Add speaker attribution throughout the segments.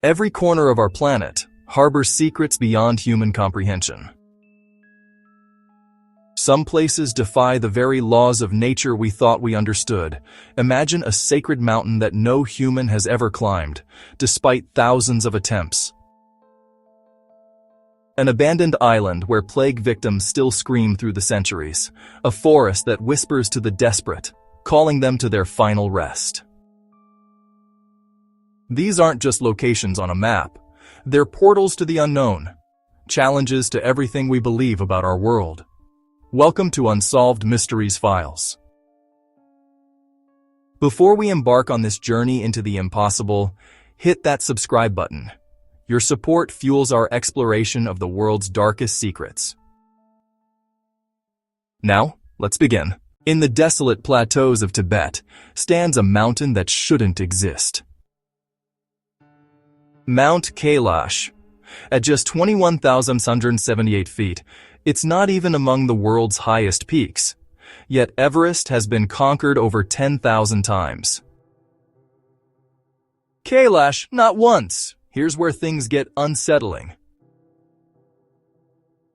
Speaker 1: Every corner of our planet harbors secrets beyond human comprehension. Some places defy the very laws of nature we thought we understood. Imagine a sacred mountain that no human has ever climbed, despite thousands of attempts. An abandoned island where plague victims still scream through the centuries. A forest that whispers to the desperate, calling them to their final rest. These aren't just locations on a map. They're portals to the unknown, challenges to everything we believe about our world. Welcome to Unsolved Mysteries Files. Before we embark on this journey into the impossible, hit that subscribe button. Your support fuels our exploration of the world's darkest secrets. Now, let's begin. In the desolate plateaus of Tibet stands a mountain that shouldn't exist. Mount Kailash. At just 21,678 feet, it's not even among the world's highest peaks. Yet Everest has been conquered over 10,000 times. Kailash, not once. Here's where things get unsettling.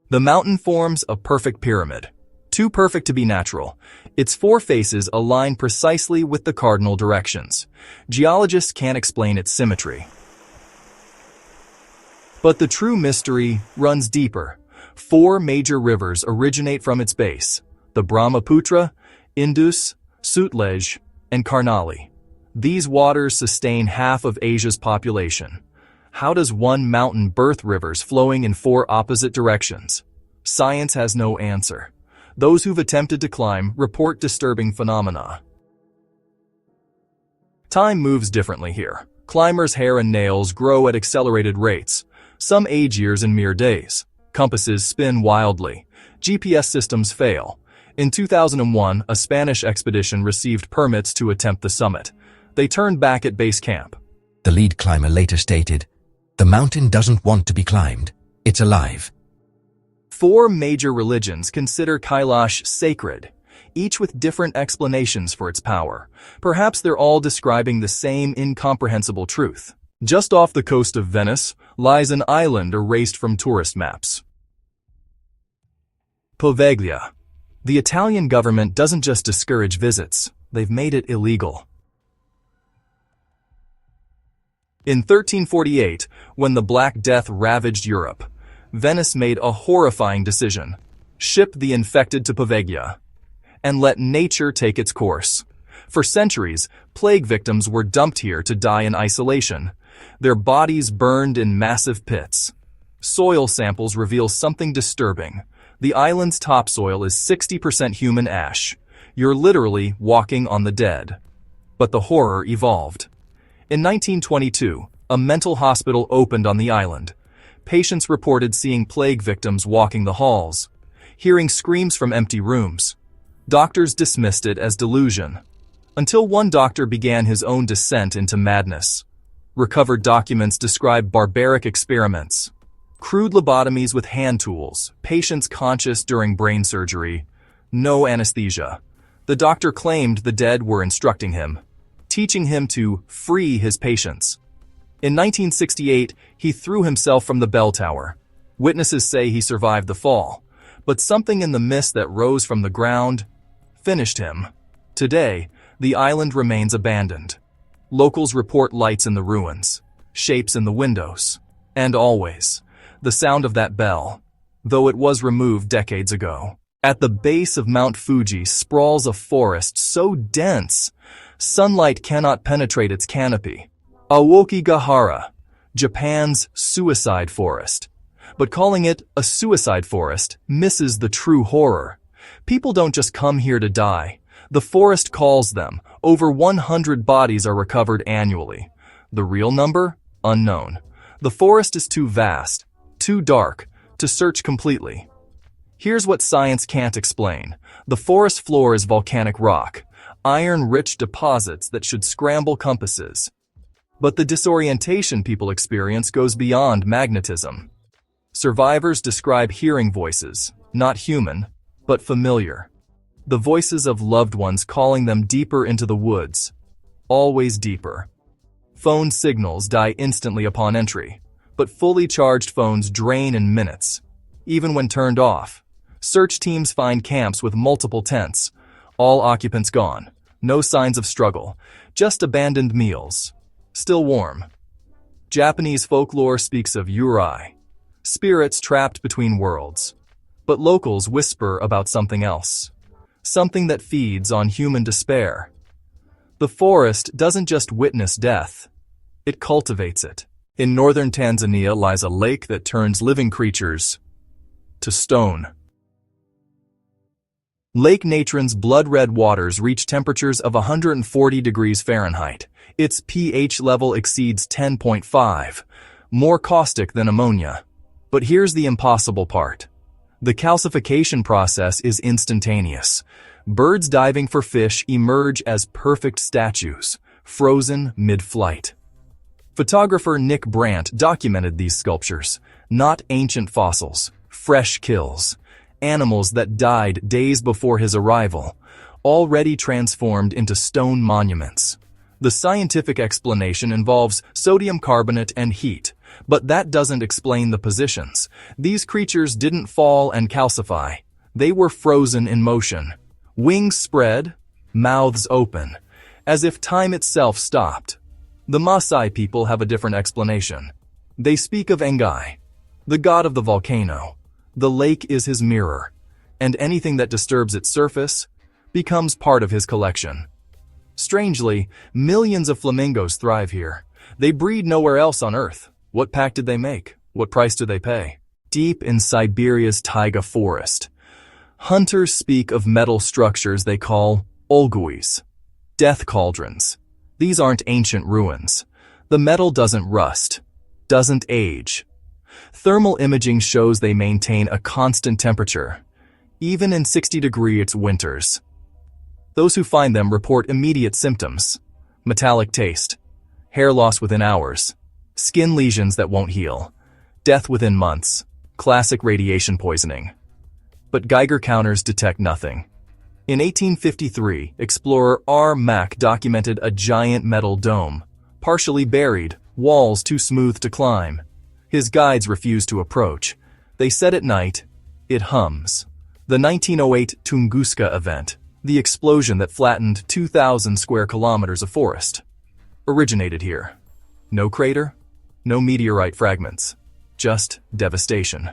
Speaker 1: The mountain forms a perfect pyramid. Too perfect to be natural. Its four faces align precisely with the cardinal directions. Geologists can't explain its symmetry. But the true mystery runs deeper. Four major rivers originate from its base: the Brahmaputra, Indus, Sutlej, and Karnali. These waters sustain half of Asia's population. How does one mountain birth rivers flowing in four opposite directions? Science has no answer. Those who've attempted to climb report disturbing phenomena. Time moves differently here. Climbers' hair and nails grow at accelerated rates. Some age years in mere days. Compasses spin wildly. GPS systems fail. In 2001, a Spanish expedition received permits to attempt the summit. They turned back at base camp.
Speaker 2: The lead climber later stated, "The mountain doesn't want to be climbed. It's alive."
Speaker 1: Four major religions consider Kailash sacred, each with different explanations for its power. Perhaps they're all describing the same incomprehensible truth. Just off the coast of Venice lies an island erased from tourist maps. Poveglia. The Italian government doesn't just discourage visits, they've made it illegal. In 1348, when the Black Death ravaged Europe, Venice made a horrifying decision: ship the infected to Poveglia and let nature take its course. For centuries, plague victims were dumped here to die in isolation, their bodies burned in massive pits. Soil samples reveal something disturbing. The island's topsoil is 60% human ash. You're literally walking on the dead. But the horror evolved. In 1922, a mental hospital opened on the island. Patients reported seeing plague victims walking the halls, hearing screams from empty rooms. Doctors dismissed it as delusion, until one doctor began his own descent into madness. Recovered documents describe barbaric experiments, crude lobotomies with hand tools, patients conscious during brain surgery, no anesthesia. The doctor claimed the dead were instructing him, teaching him to free his patients. In 1968, he threw himself from the bell tower. Witnesses say he survived the fall, but something in the mist that rose from the ground finished him. Today, the island remains abandoned. Locals report lights in the ruins, shapes in the windows, and always, the sound of that bell, though it was removed decades ago. At the base of Mount Fuji sprawls a forest so dense, sunlight cannot penetrate its canopy. Aokigahara, Japan's suicide forest. But calling it a suicide forest misses the true horror. People don't just come here to die. The forest calls them. Over 100 bodies are recovered annually. The real number? Unknown. The forest is too vast, too dark, to search completely. Here's what science can't explain. The forest floor is volcanic rock, iron-rich deposits that should scramble compasses. But the disorientation people experience goes beyond magnetism. Survivors describe hearing voices, not human, but familiar. The voices of loved ones calling them deeper into the woods, always deeper. Phone signals die instantly upon entry, but fully charged phones drain in minutes. Even when turned off, search teams find camps with multiple tents, all occupants gone, no signs of struggle, just abandoned meals, still warm. Japanese folklore speaks of yurei, spirits trapped between worlds, but locals whisper about something else, something that feeds on human despair. The forest doesn't just witness death, it cultivates it. In northern Tanzania lies a lake that turns living creatures to stone. Lake Natron's blood-red waters reach temperatures of 140 degrees Fahrenheit. Its pH level exceeds 10.5, more caustic than ammonia. But here's the impossible part. The calcification process is instantaneous. Birds diving for fish emerge as perfect statues, frozen mid-flight. Photographer Nick Brandt documented these sculptures, not ancient fossils, fresh kills, animals that died days before his arrival, already transformed into stone monuments. The scientific explanation involves sodium carbonate and heat, but that doesn't explain the positions. These creatures didn't fall and calcify. They were frozen in motion, wings spread, mouths open, as if time itself stopped. The Maasai people have a different explanation. They speak of Engai, the god of the volcano. The lake is his mirror, and anything that disturbs its surface becomes part of his collection. Strangely, millions of flamingos thrive here. They breed nowhere else on Earth. What pact did they make? What price do they pay? Deep in Siberia's taiga forest, hunters speak of metal structures they call olguis, death cauldrons. These aren't ancient ruins. The metal doesn't rust, doesn't age. Thermal imaging shows they maintain a constant temperature, even in 60-degree winters. Those who find them report immediate symptoms: metallic taste, hair loss within hours, skin lesions that won't heal, death within months, classic radiation poisoning. But Geiger counters detect nothing. In 1853, explorer R. Mack documented a giant metal dome, partially buried, walls too smooth to climb. His guides refused to approach. They said at night, it hums. The 1908 Tunguska event, the explosion that flattened 2,000 square kilometers of forest, originated here. No crater, no meteorite fragments, just devastation.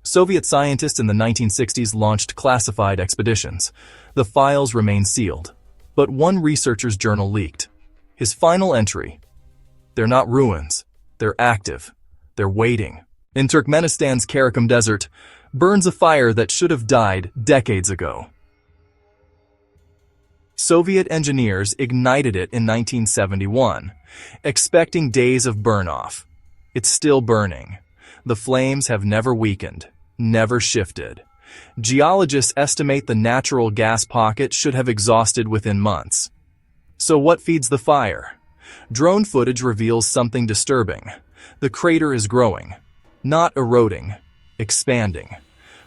Speaker 1: Soviet scientists in the 1960s launched classified expeditions. The files remain sealed, but one researcher's journal leaked. His final entry: they're not ruins, they're active, they're waiting. In Turkmenistan's Karakum Desert burns a fire that should have died decades ago. Soviet engineers ignited it in 1971, expecting days of burn-off. It's still burning. The flames have never weakened, never shifted. Geologists estimate the natural gas pocket should have exhausted within months. So what feeds the fire? Drone footage reveals something disturbing. The crater is growing, not eroding, expanding.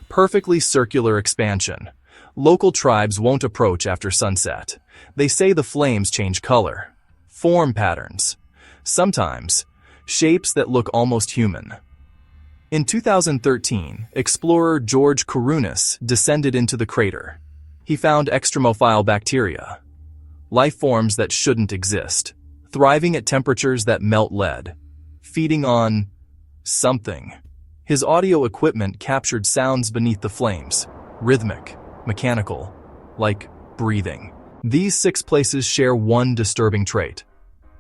Speaker 1: Perfectly circular expansion. Local tribes won't approach after sunset. They say the flames change color, form patterns, sometimes shapes that look almost human. In 2013, explorer George Kourounis descended into the crater. He found extremophile bacteria, life forms that shouldn't exist, thriving at temperatures that melt lead, feeding on something. His audio equipment captured sounds beneath the flames, rhythmic, mechanical, like breathing. These 6 places share one disturbing trait.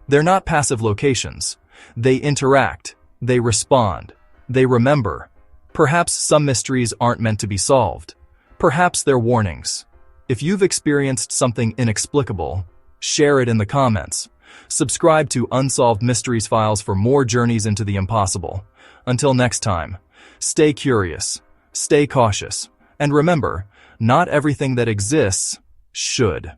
Speaker 1: They're not passive locations. They interact, they respond, they remember. Perhaps some mysteries aren't meant to be solved. Perhaps they're warnings. If you've experienced something inexplicable, share it in the comments. Subscribe to Unsolved Mysteries Files for more journeys into the impossible. Until next time, stay curious, stay cautious, and remember, not everything that exists should.